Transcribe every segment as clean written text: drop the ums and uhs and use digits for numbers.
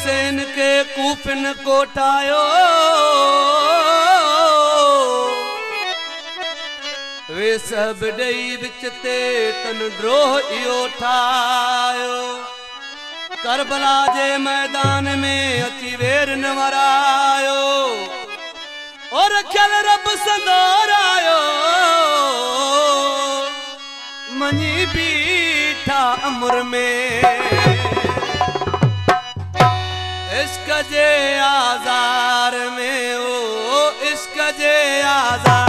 हुसैन के कूफिन कोठायो वे सब डई विच ते तन ड्रोह इहो ठायो। करबला जे मैदान में अची वेर न वरायो और रखियल रब संदोर आयो मनी बीठा अमर में इश्क जे आज़ार में ओ इश्क जे आज़ार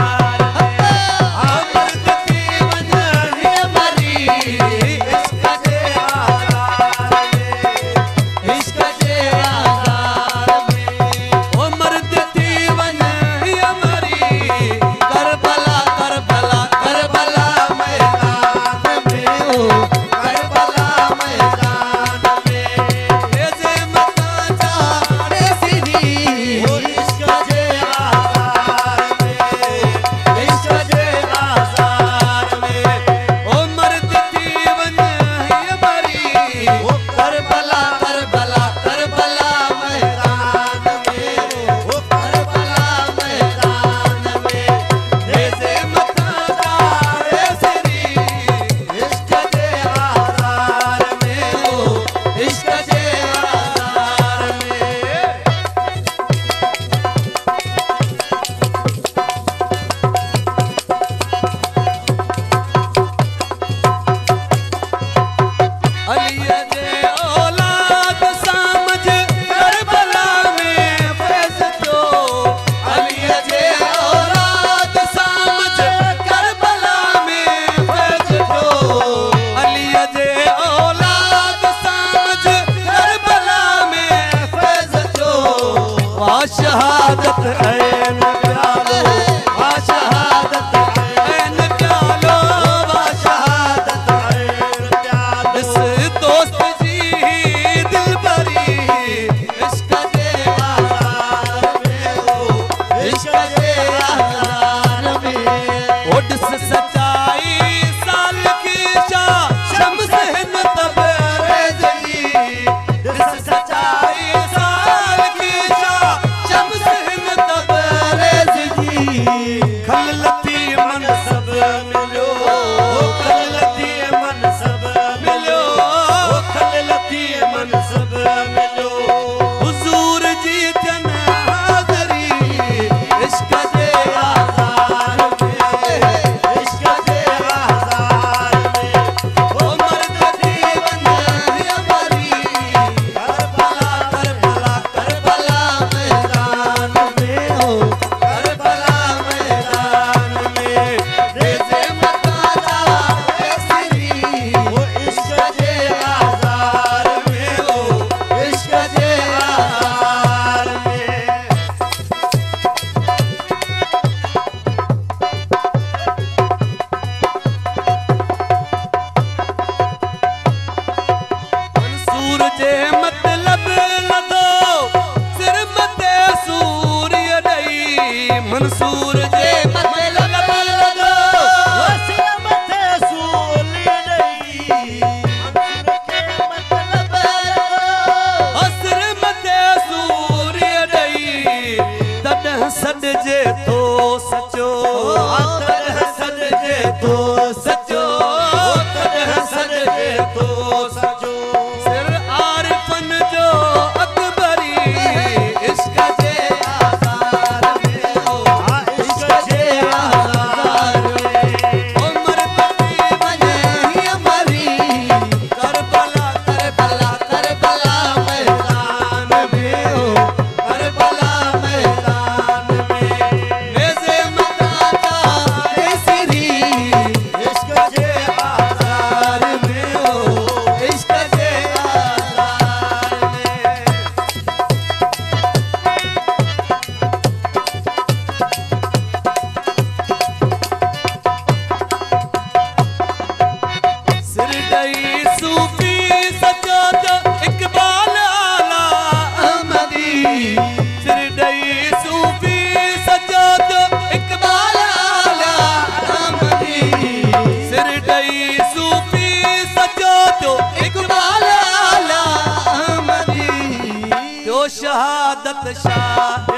मंसूर जे मतलब लदो सिर मथे सूली नहीं मंसूर के मतलब सिर मथे सूरी नहीं तॾहिं सॾिजे थो सचो तॾहिं सॾिजे थो सचो तॾहिं सॾिजे थो सचो सिर आरिफ़न जो अकबरी इश्क जे बादशाह